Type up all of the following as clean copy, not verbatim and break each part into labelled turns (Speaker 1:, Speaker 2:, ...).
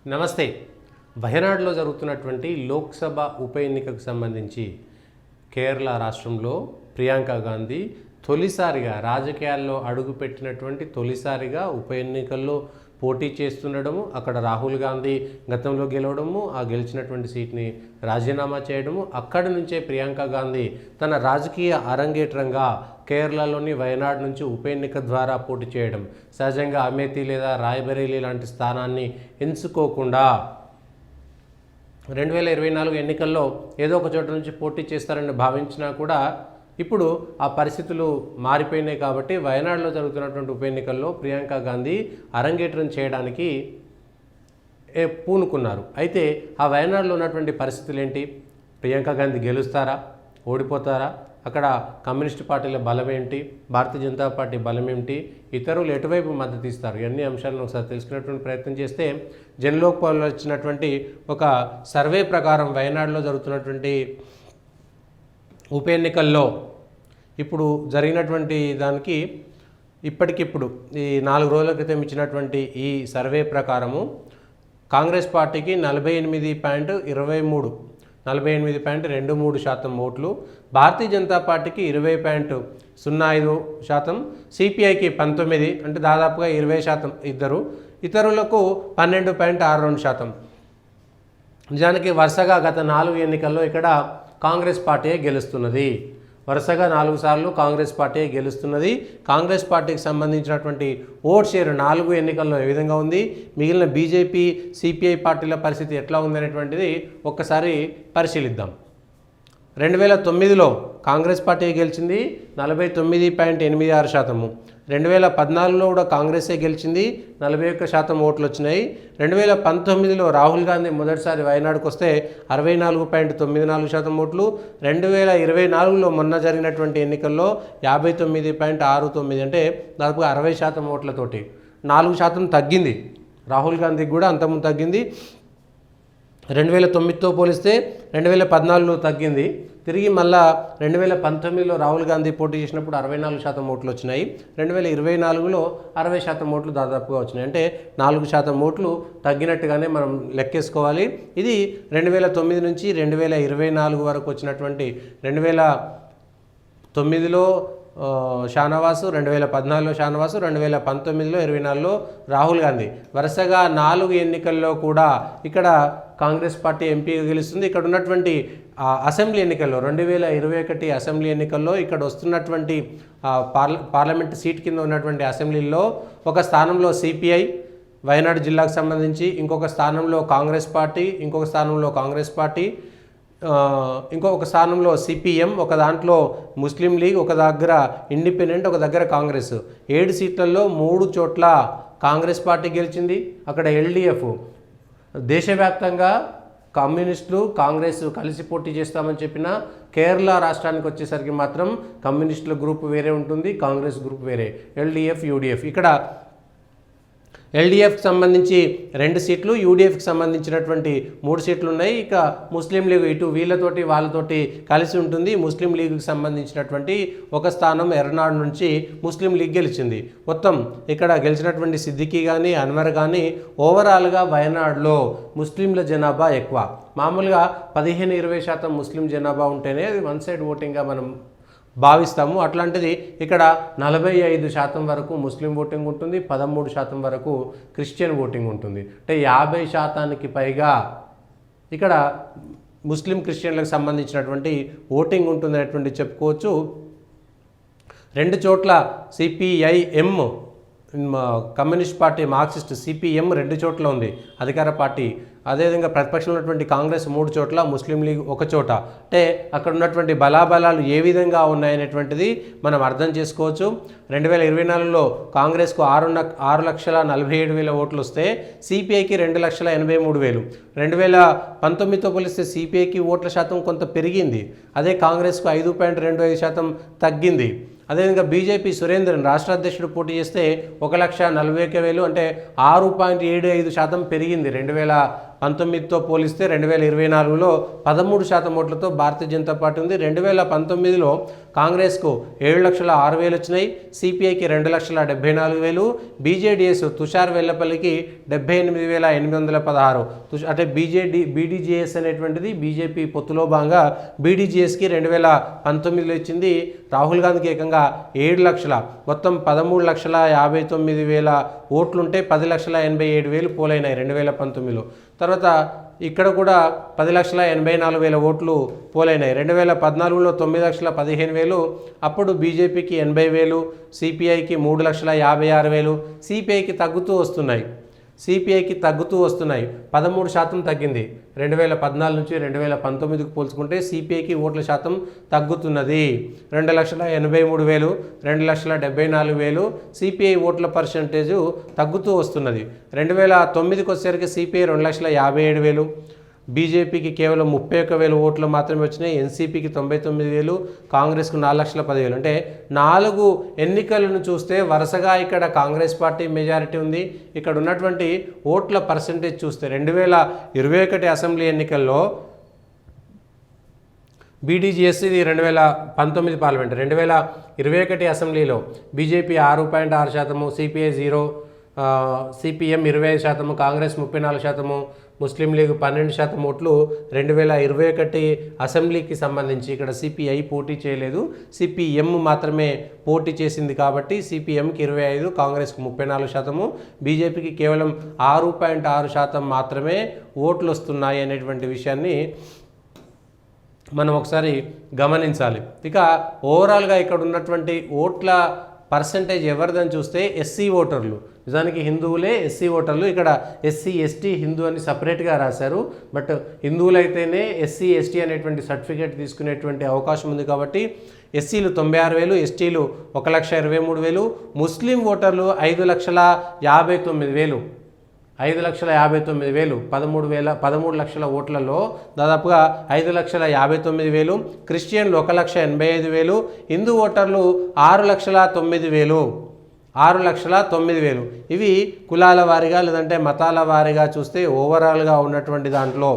Speaker 1: నమస్తే. వయనాడులో జరుగుతున్నటువంటి లోక్సభ ఉప ఎన్నికకు సంబంధించి కేరళ రాష్ట్రంలో ప్రియాంక గాంధీ తొలిసారిగా రాజకీయాల్లో అడుగుపెట్టినటువంటి తొలిసారిగా ఉప ఎన్నికల్లో పోటీ చేస్తుండడము, అక్కడ రాహుల్ గాంధీ గతంలో గెలవడము, ఆ గెలిచినటువంటి సీట్ని రాజీనామా చేయడము, అక్కడి నుంచే ప్రియాంక గాంధీ తన రాజకీయ అరంగేట్రంగా కేరళలోని వయనాడు నుంచి ఉప ఎన్నిక ద్వారా పోటీ చేయడం, సహజంగా అమేథీ లేదా రాయ్బరేలీ లాంటి స్థానాన్ని ఎంచుకోకుండా 2024 ఎన్నికల్లో ఏదో ఒక చోట నుంచి పోటీ చేస్తారని భావించినా కూడా ఇప్పుడు ఆ పరిస్థితులు మారిపోయినాయి. కాబట్టి వయనాడులో జరుగుతున్నటువంటి ఉప ఎన్నికల్లో ప్రియాంక గాంధీ అరంగేట్రం చేయడానికి పూనుకున్నారు. అయితే ఆ వయనాడులో ఉన్నటువంటి పరిస్థితులు ఏంటి? ప్రియాంక గాంధీ గెలుస్తారా, ఓడిపోతారా, అక్కడ కమ్యూనిస్టు పార్టీల బలం ఏంటి, భారతీయ జనతా పార్టీ బలం ఏమిటి, ఇతరులు ఎటువైపు మద్దతు ఇస్తారు, ఇవన్నీ అంశాలను ఒకసారి తెలుసుకునేటువంటి ప్రయత్నం చేస్తే జన్లోక్ పోల్ వచ్చినటువంటి ఒక సర్వే ప్రకారం వయనాడులో జరుగుతున్నటువంటి ఉప ఎన్నికల్లో ఇప్పుడు జరిగినటువంటి దానికి ఇప్పటికిప్పుడు ఈ 4 రోజుల క్రితం ఇచ్చినటువంటి ఈ సర్వే ప్రకారము కాంగ్రెస్ పార్టీకి 48.23% ఓట్లు, భారతీయ జనతా పార్టీకి 20.05%, సిపిఐకి 19, అంటే దాదాపుగా 20% ఇతరులకు 12.62%. నిజానికి వరుసగా గత 4 ఎన్నికల్లో ఇక్కడ కాంగ్రెస్ పార్టీయే గెలుస్తున్నది. వరుసగా 4 సార్లు కాంగ్రెస్ పార్టీ గెలుస్తున్నది. కాంగ్రెస్ పార్టీకి సంబంధించినటువంటి ఓట్ షేర్ 4 ఎన్నికల్లో ఏ విధంగా ఉంది, మిగిలిన బీజేపీ సిపిఐ పార్టీల పరిస్థితి ఎట్లా ఉందనేటువంటిది ఒక్కసారి పరిశీలిద్దాం. 2009లో కాంగ్రెస్ పార్టీ గెలిచింది 49.86%. 2014లో కూడా కాంగ్రెసే గెలిచింది, 41% ఓట్లు వచ్చినాయి. 2019లో రాహుల్ గాంధీ మొదటిసారి వయనాడుకు వస్తే 64.94% ఓట్లు. 2024లో మొన్న జరిగినటువంటి ఎన్నికల్లో 59.69, అంటే దాదాపుగా 60% ఓట్లతోటి 4% తగ్గింది. రాహుల్ గాంధీకి కూడా అంతకుముందు తగ్గింది. 2009తో పోలిస్తే 2014లో తగ్గింది. తిరిగి మళ్ళా 2019లో రాహుల్ గాంధీ పోటీ చేసినప్పుడు 64% ఓట్లు వచ్చినాయి. 2024లో 60% ఓట్లు దాదాపుగా వచ్చినాయి. అంటే 4% ఓట్లు తగ్గినట్టుగానే మనం లెక్కేసుకోవాలి. ఇది 2009 నుంచి 2024 వరకు వచ్చినటువంటి 2009లో షానవాసు, 2014లో షానవాసు, 2019లో 24లో రాహుల్ గాంధీ. వరుసగా 4 ఎన్నికల్లో కూడా ఇక్కడ కాంగ్రెస్ పార్టీ ఎంపీగా గెలుస్తుంది. ఇక్కడ ఉన్నటువంటి అసెంబ్లీ ఎన్నికల్లో 2021 అసెంబ్లీ ఎన్నికల్లో ఇక్కడ వస్తున్నటువంటి పార్లమెంట్ సీట్ కింద ఉన్నటువంటి అసెంబ్లీలో ఒక స్థానంలో సిపిఐ వయనాడు జిల్లాకు సంబంధించి, ఇంకొక స్థానంలో కాంగ్రెస్ పార్టీ, ఇంకొక స్థానంలో కాంగ్రెస్ పార్టీ, ఇంకొక స్థానంలో సిపిఎం, ఒక దాంట్లో ముస్లిం లీగ్, ఒక దగ్గర ఇండిపెండెంట్, ఒక దగ్గర కాంగ్రెస్. 7 సీట్లలో 3 చోట్ల కాంగ్రెస్ పార్టీ గెలిచింది. అక్కడ ఎల్డిఎఫ్, దేశవ్యాప్తంగా కమ్యూనిస్టులు కాంగ్రెస్ కలిసి పోటీ చేస్తామని చెప్పిన కేరళ రాష్ట్రానికి వచ్చేసరికి మాత్రం కమ్యూనిస్టుల గ్రూప్ వేరే ఉంటుంది, కాంగ్రెస్ గ్రూప్ వేరే, ఎల్డిఎఫ్ యూడిఎఫ్. ఇక్కడ ఎల్డిఎఫ్కి సంబంధించి 2 సీట్లు, యూడిఎఫ్కి సంబంధించినటువంటి 3 సీట్లు ఉన్నాయి. ఇక ముస్లిం లీగ్ ఇటు వీళ్ళతోటి వాళ్ళతోటి కలిసి ఉంటుంది. ముస్లిం లీగ్కి సంబంధించినటువంటి ఒక స్థానం ఎర్నాడు నుంచి ముస్లిం లీగ్ గెలిచింది. మొత్తం ఇక్కడ గెలిచినటువంటి సిద్దికీ కానీ అన్వర్ కానీ ఓవరాల్గా వయనాడులో ముస్లింల జనాభా ఎక్కువ. మామూలుగా 15-20% ముస్లిం జనాభా ఉంటేనే అది వన్ సైడ్ ఓటింగ్గా మనం భావిస్తాము. అట్లాంటిది ఇక్కడ 45% వరకు ముస్లిం ఓటింగ్ ఉంటుంది, 13% వరకు క్రిస్టియన్ ఓటింగ్ ఉంటుంది. అంటే 50%కి పైగా ఇక్కడ ముస్లిం క్రిస్టియన్లకు సంబంధించినటువంటి ఓటింగ్ ఉంటుందనేటువంటి చెప్పుకోవచ్చు. 2 చోట్ల CPIM communist party, Marxist CPM 2 చోట్ల ఉంది అధికార పార్టీ. అదేవిధంగా ప్రతిపక్షంలో ఉన్నటువంటి కాంగ్రెస్ 3 చోట్ల, ముస్లిం లీగ్ 1 చోట. అంటే అక్కడ ఉన్నటువంటి బలాబలాలు ఏ విధంగా ఉన్నాయనేటువంటిది మనం అర్థం చేసుకోవచ్చు. 2024లో కాంగ్రెస్కు 6,47,000 ఓట్లు వస్తే సిపిఐకి 2,83,000. 2019తో పోలిస్తే సిపిఐకి ఓట్ల శాతం కొంత పెరిగింది, అదే కాంగ్రెస్కు 5.25% తగ్గింది. అదేవిధంగా బీజేపీ సురేంద్రన్ రాష్ట్ర అధ్యక్షుడు పోటీ చేస్తే 1,41,000, అంటే 6.75% పెరిగింది 2019తో పోలిస్తే 2024లో 13% ఓట్లతో భారతీయ జనతా పార్టీ ఉంది. 2019లో కాంగ్రెస్కు 7,06,000 వచ్చినాయి, సిపిఐకి 2,74,000, బీజేడీఎస్ తుషార్ వెల్లపల్లికి 78,816. అంటే బీడీజేఎస్ అనేటువంటిది బీజేపీ పొత్తులో భాగంగా బీడీజేఎస్కి 2019లో ఇచ్చింది. రాహుల్ గాంధీకి ఏకంగా 7 లక్షల మొత్తం 13,59,000 ఓట్లుంటే 10,87,000 పోలైనాయి 2019లో. తర్వాత ఇక్కడ కూడా 10,84,000 ఓట్లు పోలైనాయి. 2014లో 9,15,000, అప్పుడు బీజేపీకి 80,000, సిపిఐకి 3,56,000, సిపిఐకి తగ్గుతూ వస్తున్నాయి. 13% తగ్గింది. 2014 నుంచి 2019కు పోల్చుకుంటే సిపిఐకి ఓట్ల శాతం తగ్గుతున్నది. 2,83,000, 2,74,000 సిపిఐ ఓట్ల పర్సంటేజు తగ్గుతూ వస్తున్నది. 2009కి వచ్చేసరికి సిపిఐ 2,57,000, బీజేపీకి కేవలం 31,000 ఓట్లు మాత్రమే వచ్చినాయి. ఎన్సీపీకి 99,000, కాంగ్రెస్కు 4,10,000. అంటే 4 ఎన్నికలను చూస్తే వరుసగా ఇక్కడ కాంగ్రెస్ పార్టీ మెజారిటీ ఉంది. ఇక్కడ ఉన్నటువంటి ఓట్ల పర్సంటేజ్ చూస్తే 2021 అసెంబ్లీ ఎన్నికల్లో బీడీజీఎస్ ఇది 2019 పార్లమెంట్, 2021 అసెంబ్లీలో బీజేపీ 6.6%, సిపిఐ 0%, సిపిఎం 25%, కాంగ్రెస్ 34%, ముస్లిం లీగ్ 12% ఓట్లు 2021 అసెంబ్లీకి సంబంధించి ఇక్కడ సిపిఐ పోటీ చేయలేదు, సిపిఎం మాత్రమే పోటీ చేసింది. కాబట్టి సిపిఎంకి 25%, కాంగ్రెస్కి 34%, బీజేపీకి కేవలం 6.6% మాత్రమే ఓట్లు వస్తున్నాయి అనేటువంటి విషయాన్ని మనం ఒకసారి గమనించాలి. ఇక ఓవరాల్గా ఇక్కడ ఉన్నటువంటి ఓట్ల పర్సంటేజ్ ఎవరిదని చూస్తే ఎస్సీ ఓటర్లు, నిజానికి హిందువులే ఎస్సీ ఓటర్లు. ఇక్కడ ఎస్సీ ఎస్టీ హిందూ అని సపరేట్గా రాశారు. బట్ హిందువులైతేనే ఎస్సీ ఎస్టీ అనేటువంటి సర్టిఫికేట్ తీసుకునేటువంటి అవకాశం ఉంది. కాబట్టి ఎస్సీలు 96,000, ఎస్టీలు 1,23,000, ముస్లిం ఓటర్లు 5,59,000, 5,59,000, 13 లక్షల ఓట్లలో దాదాపుగా 5,59,000, క్రిస్టియన్లు 1,85,000, హిందూ ఓటర్లు 6,09,000, 6,09,000. ఇవి కులాల వారీగా లేదంటే మతాల వారీగా చూస్తే ఓవరాల్గా ఉన్నటువంటి దాంట్లో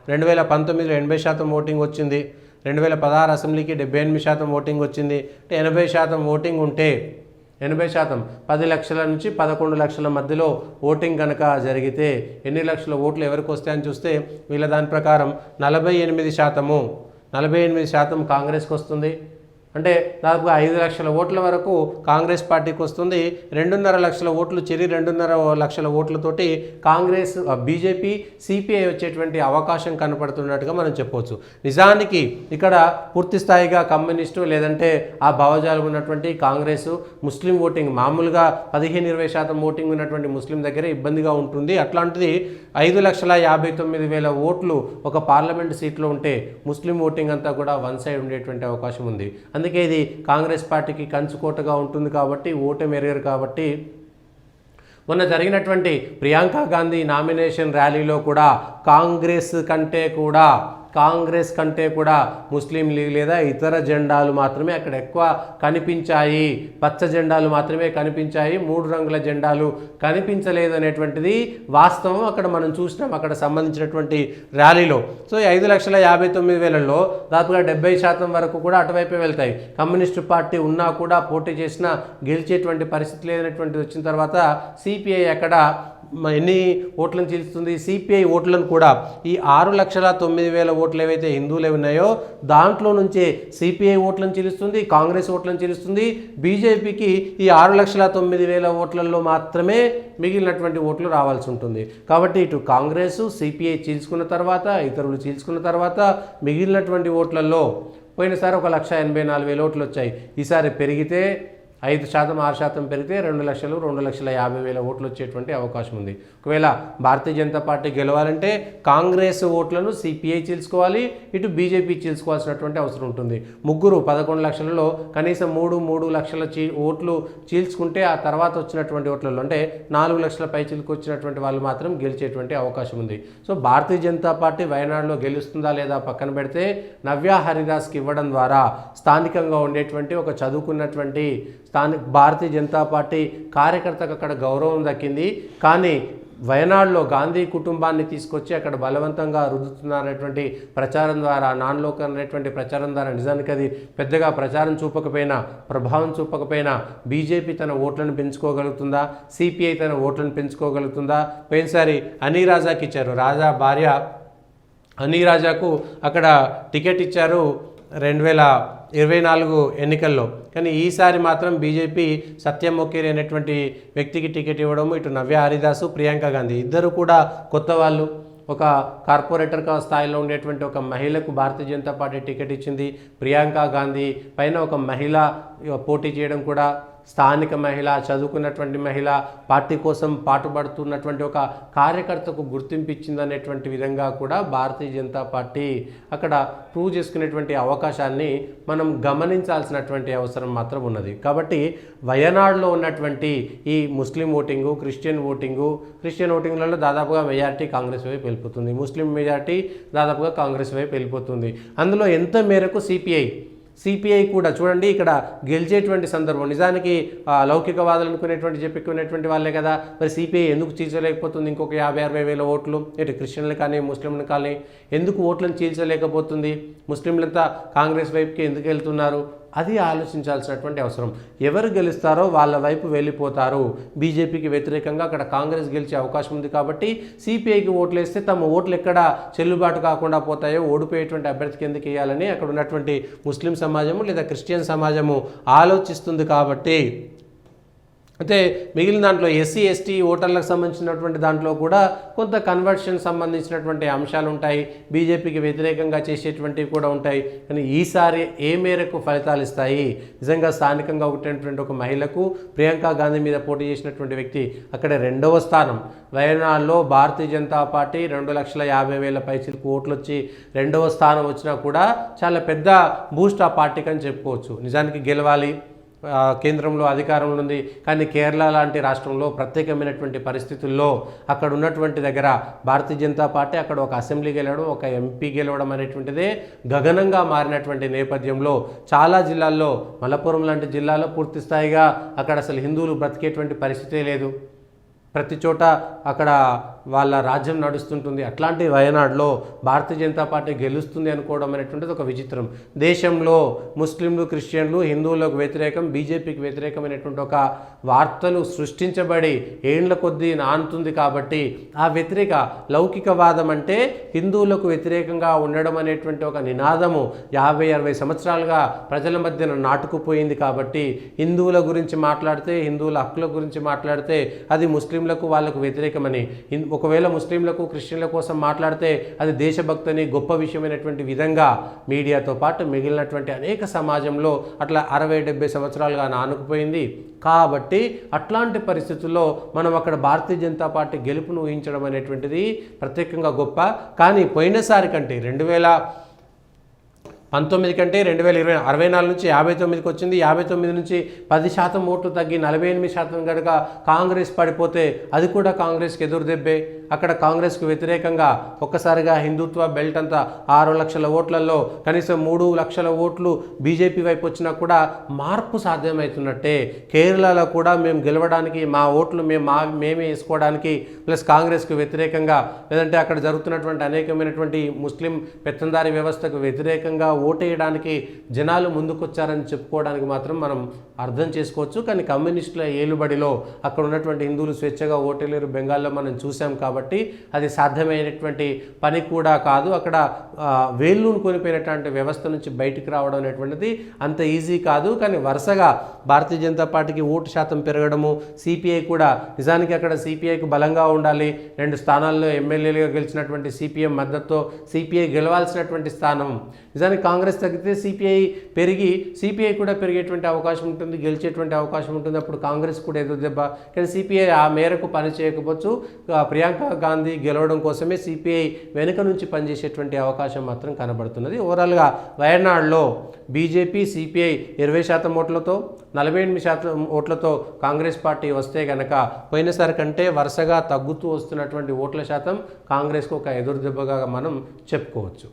Speaker 1: 2019లో 80% ఓటింగ్ వచ్చింది, 2016 అసెంబ్లీకి 78% ఓటింగ్ వచ్చింది. అంటే 80% ఓటింగ్ ఉంటే 80% 10 లక్షల నుంచి 11 లక్షల మధ్యలో ఓటింగ్ కనుక జరిగితే ఎన్ని లక్షల ఓట్లు ఎవరికి వస్తాయని చూస్తే వీళ్ళ దాని ప్రకారం 48% కాంగ్రెస్కి వస్తుంది. అంటే దాదాపుగా 5 లక్షల ఓట్ల వరకు కాంగ్రెస్ పార్టీకి వస్తుంది. 2.5 లక్షల ఓట్లు చెరి 2.5 లక్షల ఓట్లతోటి కాంగ్రెస్ బీజేపీ సిపిఐ వచ్చేటువంటి అవకాశం కనపడుతున్నట్టుగా మనం చెప్పవచ్చు. నిజానికి ఇక్కడ పూర్తి స్థాయిగా కమ్యూనిస్టు లేదంటే ఆ భావజాలం ఉన్నటువంటి కాంగ్రెస్ ముస్లిం ఓటింగ్ మామూలుగా 15-20% ఓటింగ్ ఉన్నటువంటి ముస్లిం దగ్గర ఇబ్బందిగా ఉంటుంది. అట్లాంటిది 5,59,000 ఓట్లు ఒక పార్లమెంట్ సీట్లో ఉంటే ముస్లిం ఓటింగ్ అంతా కూడా వన్ సైడ్ ఉండేటువంటి అవకాశం ఉంది. అందుకే ఇది కాంగ్రెస్ పార్టీకి కంచుకోటగా ఉంటుంది. కాబట్టి ఓటమి ఎరగరు. కాబట్టి మొన్న జరిగినటువంటి ప్రియాంక గాంధీ నామినేషన్ ర్యాలీలో కూడా కాంగ్రెస్ కంటే కూడా ముస్లిం లీగ్ లేదా ఇతర జెండాలు మాత్రమే అక్కడ ఎక్కువ కనిపించాయి. పచ్చ జెండాలు మాత్రమే కనిపించాయి, 3 రంగుల జెండాలు కనిపించలేదు అనేటువంటిది వాస్తవం. అక్కడ మనం చూసినాం అక్కడ సంబంధించినటువంటి ర్యాలీలో. సో 5,59,000లో దాదాపుగా 70% వరకు కూడా అటువైపే వెళ్తాయి. కమ్యూనిస్టు పార్టీ ఉన్నా కూడా పోటీ చేసినా గెలిచేటువంటి పరిస్థితి లేనటువంటిది వచ్చిన తర్వాత సిపిఐ అక్కడ ఎన్ని ఓట్లను చీలుస్తుంది? సిపిఐ ఓట్లను కూడా ఈ 6,09,000 ఓట్లు ఏవైతే హిందువులే ఉన్నాయో దాంట్లో నుంచే సిపిఐ ఓట్లను చీలుస్తుంది, కాంగ్రెస్ ఓట్లను చీలుస్తుంది. బీజేపీకి ఈ 6,09,000 ఓట్లలో మాత్రమే మిగిలినటువంటి ఓట్లు రావాల్సి ఉంటుంది. కాబట్టి ఇటు కాంగ్రెస్ సిపిఐ చీల్చుకున్న తర్వాత, ఇతరులు చీల్చుకున్న తర్వాత మిగిలినటువంటి ఓట్లలో పోయినసారి 1,84,000 ఓట్లు వచ్చాయి. ఈసారి పెరిగితే 5%, 6% పెరిగితే 2 లక్షలు, 2,50,000 ఓట్లు వచ్చేటువంటి అవకాశం ఉంది. ఒకవేళ భారతీయ జనతా పార్టీ గెలవాలంటే కాంగ్రెస్ ఓట్లను సిపిఐ చీల్చుకోవాలి, ఇటు బీజేపీ చీల్చుకోవాల్సినటువంటి అవసరం ఉంటుంది. ముగ్గురు 11 లక్షలలో కనీసం 3 లక్షల ఓట్లు చీల్చుకుంటే ఆ తర్వాత వచ్చినటువంటి ఓట్లలో అంటే 4 లక్షల పై చిలుకు వచ్చినటువంటి వాళ్ళు మాత్రం గెలిచేటువంటి అవకాశం ఉంది. సో భారతీయ జనతా పార్టీ వయనాడులో గెలుస్తుందా లేదా పక్కన పెడితే నవ్యా హరిదాస్కి ఇవ్వడం ద్వారా స్థానికంగా ఉండేటువంటి ఒక చదువుకున్నటువంటి భారతీయ జనతా పార్టీ కార్యకర్తకు అక్కడ గౌరవం దక్కింది. కానీ వయనాడులో గాంధీ కుటుంబాన్ని తీసుకొచ్చి అక్కడ బలవంతంగా రుద్దుతున్నారనేటువంటి ప్రచారం ద్వారా, నాన్ లోకల్ అనేటువంటి ప్రచారం ద్వారా నిజానికి అది పెద్దగా ప్రచారం చూపకపోయినా, ప్రభావం చూపకపోయినా బీజేపీ తన ఓట్లను పెంచుకోగలుగుతుందా, సిపిఐ తన ఓట్లను పెంచుకోగలుగుతుందా? పోయినసారి హనీ రాజాకి ఇచ్చారు, రాజా భార్య హనీ రాజాకు అక్కడ టికెట్ ఇచ్చారు 2024 ఎన్నికల్లో. కానీ ఈసారి మాత్రం బీజేపీ సత్యం మొకేరి అనేటువంటి వ్యక్తికి టికెట్ ఇవ్వడము, ఇటు నవ్య హరిదాసు, ప్రియాంక గాంధీ ఇద్దరు కూడా కొత్త వాళ్ళు. ఒక కార్పొరేటర్ స్థాయిలో ఉండేటువంటి ఒక మహిళకు భారతీయ జనతా పార్టీ టికెట్ ఇచ్చింది. ప్రియాంక గాంధీ పైన ఒక మహిళ పోటీ చేయడం కూడా, స్థానిక మహిళ, చదువుకున్నటువంటి మహిళ, పార్టీ కోసం పాటుపడుతున్నటువంటి ఒక కార్యకర్తకు గుర్తింపు ఇచ్చిందనేటువంటి విధంగా కూడా భారతీయ జనతా పార్టీ అక్కడ ప్రూవ్ చేసుకునేటువంటి అవకాశాన్ని మనం గమనించాల్సినటువంటి అవసరం మాత్రం ఉన్నది. కాబట్టి వయనాడులో ఉన్నటువంటి ఈ ముస్లిం ఓటింగు, క్రిస్టియన్ ఓటింగ్లలో దాదాపుగా మెజారిటీ కాంగ్రెస్ వైపు వెళ్ళిపోతుంది, ముస్లిం మెజారిటీ దాదాపుగా కాంగ్రెస్ వైపు వెళ్ళిపోతుంది. అందులో ఎంత మేరకు సిపిఐ కూడా చూడండి ఇక్కడ గెలిచేటువంటి సందర్భం, నిజానికి లౌకికవాదులు చెప్పుకునేటువంటి వాళ్ళే కదా, మరి సిపిఐ ఎందుకు చీల్చలేకపోతుంది? ఇంకొక 50-60 వేల ఓట్లు ఇటు క్రిస్టియన్లు కానీ ముస్లింలు కానీ ఎందుకు ఓట్లను చీల్చలేకపోతుంది? ముస్లింలంతా కాంగ్రెస్ వైపుకి ఎందుకు వెళ్తున్నారు? అది ఆలోచించాల్సినటువంటి అవసరం. ఎవరు గెలుస్తారో వాళ్ళ వైపు వెళ్ళిపోతారు. బీజేపీకి వ్యతిరేకంగా అక్కడ కాంగ్రెస్ గెలిచే అవకాశం ఉంది కాబట్టి సిపిఐకి ఓట్లు వేస్తే తమ ఓట్లు ఎక్కడ చెల్లుబాటు కాకుండా పోతాయో, ఓడిపోయేటువంటి అభ్యర్థికి ఎందుకు వేయాలని అక్కడ ఉన్నటువంటి ముస్లిం సమాజము లేదా క్రిస్టియన్ సమాజము ఆలోచిస్తుంది. కాబట్టి అయితే మిగిలిన దాంట్లో ఎస్సీ ఎస్టీ ఓటర్లకు సంబంధించినటువంటి దాంట్లో కూడా కొంత కన్వర్షన్ సంబంధించినటువంటి అంశాలు ఉంటాయి, బీజేపీకి వ్యతిరేకంగా చేసేటువంటివి కూడా ఉంటాయి. కానీ ఈసారి ఏ మేరకు ఫలితాలు ఇస్తాయి? నిజంగా స్థానికంగా ఒకటైనటువంటి ఒక మహిళకు ప్రియాంక గాంధీ మీద పోటీ చేసినటువంటి వ్యక్తి అక్కడ 2వ స్థానం. వయనాడులో భారతీయ జనతా పార్టీ 2,50,000 పైచిలకు ఓట్లు వచ్చి 2వ స్థానం వచ్చినా కూడా చాలా పెద్ద బూస్ట్ ఆ పార్టీకి అని చెప్పుకోవచ్చు. నిజానికి గెలవాలి, కేంద్రంలో అధికారంలో ఉంది, కానీ కేరళ లాంటి రాష్ట్రంలో ప్రత్యేకమైనటువంటి పరిస్థితుల్లో అక్కడ ఉన్నటువంటి దగ్గర భారతీయ జనతా పార్టీ అక్కడ ఒక అసెంబ్లీ గెలవడం, ఒక ఎంపీ గెలవడం అనేటువంటిదే గగనంగా మారినటువంటి నేపథ్యంలో చాలా జిల్లాల్లో, మలప్పురం లాంటి జిల్లాలో పూర్తి స్థాయిగా అక్కడ అసలు హిందువులు బ్రతికేటువంటి పరిస్థితే లేదు. ప్రతి చోట అక్కడ వాళ్ళ రాజ్యం నడుస్తుంటుంది. అట్లాంటి వయనాడులో భారతీయ జనతా పార్టీ గెలుస్తుంది అనుకోవడం అనేటువంటిది ఒక విచిత్రం. దేశంలో ముస్లింలు, క్రిస్టియన్లు, హిందువులకు వ్యతిరేకం, బీజేపీకి వ్యతిరేకమైనటువంటి ఒక వార్తలు సృష్టించబడి ఏండ్ల కొద్దీ నానుతుంది. కాబట్టి ఆ వ్యతిరేక లౌకికవాదం అంటే హిందువులకు వ్యతిరేకంగా ఉండడం అనేటువంటి ఒక నినాదము 50-60 సంవత్సరాలుగా ప్రజల మధ్యన నాటుకుపోయింది. కాబట్టి హిందువుల గురించి మాట్లాడితే, హిందువుల హక్కుల గురించి మాట్లాడితే అది ముస్లింలకు వాళ్ళకు వ్యతిరేకమని, ఒకవేళ ముస్లింలకు క్రిస్టియన్ల కోసం మాట్లాడితే అది దేశభక్తిని గొప్ప విషయమైనటువంటి విధంగా మీడియాతో పాటు మిగిలినటువంటి అనేక సమాజంలో అట్లా 60-70 సంవత్సరాలుగా నానుకుపోయింది. కాబట్టి అట్లాంటి పరిస్థితుల్లో మనం అక్కడ భారతీయ జనతా పార్టీ గెలుపును ఊహించడం అనేటువంటిది ప్రత్యేకంగా గొప్ప. కానీ పోయినసారి కంటే 2019 కంటే 2020 64 నుంచి 59కి వచ్చింది. 59 నుంచి 10% ఓట్లు తగ్గి 48% కనుక కాంగ్రెస్ పడిపోతే అది కూడా కాంగ్రెస్కి ఎదురు దెబ్బే. అక్కడ కాంగ్రెస్కు వ్యతిరేకంగా ఒక్కసారిగా హిందుత్వ బెల్ట్ అంతా 6 లక్షల ఓట్లలో కనీసం 3 లక్షల ఓట్లు బీజేపీ వైపు వచ్చినా కూడా మార్పు సాధ్యమవుతున్నట్టే. కేరళలో కూడా మేము గెలవడానికి మా ఓట్లు మేమే వేసుకోవడానికి ప్లస్ కాంగ్రెస్కు వ్యతిరేకంగా, లేదంటే అక్కడ జరుగుతున్నటువంటి అనేకమైనటువంటి ముస్లిం పెత్తందారీ వ్యవస్థకు వ్యతిరేకంగా ఓటేయడానికి జనాలు ముందుకొచ్చారని చెప్పుకోవడానికి మాత్రం మనం అర్థం చేసుకోవచ్చు. కానీ కమ్యూనిస్టుల ఏలుబడిలో అక్కడ ఉన్నటువంటి హిందువులు స్వేచ్ఛగా ఓటేలేరు. బెంగాల్లో మనం చూసాం. కాబట్టి అది సాధ్యమైనటువంటి పని కూడా కాదు. అక్కడ వేళ్ళూను కొనిపోయినటువంటి వ్యవస్థ నుంచి బయటికి రావడం అనేటువంటిది అంత ఈజీ కాదు. కానీ వరుసగా భారతీయ జనతా పార్టీకి ఓటు శాతం పెరగడము, సిపిఐ కూడా నిజానికి అక్కడ సిపిఐకి బలంగా ఉండాలి. 2 స్థానాల్లో ఎమ్మెల్యేలుగా గెలిచినటువంటి సిపిఎం మద్దతుతో సిపిఐ గెలవాల్సినటువంటి స్థానం. నిజానికి కాంగ్రెస్ తగ్గితే సిపిఐ కూడా పెరిగేటువంటి అవకాశం ఉంటుంది, గెలిచేటువంటి అవకాశం ఉంటుంది. అప్పుడు కాంగ్రెస్ కూడా ఎదురు దెబ్బ. కానీ సిపిఐ ఆ మేరకు పని చేయకపోవచ్చు. ప్రియాంక గాంధీ గెలవడం కోసమే సిపిఐ వెనుక నుంచి పనిచేసేటువంటి అవకాశం మాత్రం కనబడుతున్నది. ఓవరాల్గా వయనాడులో బీజేపీ, సిపిఐ 20% ఓట్లతో, 48% ఓట్లతో కాంగ్రెస్ పార్టీ వస్తే కనుక పోయినసారి కంటే వరుసగా తగ్గుతూ వస్తున్నటువంటి ఓట్ల శాతం కాంగ్రెస్కు ఒక ఎదురు దెబ్బగా మనం చెప్పుకోవచ్చు.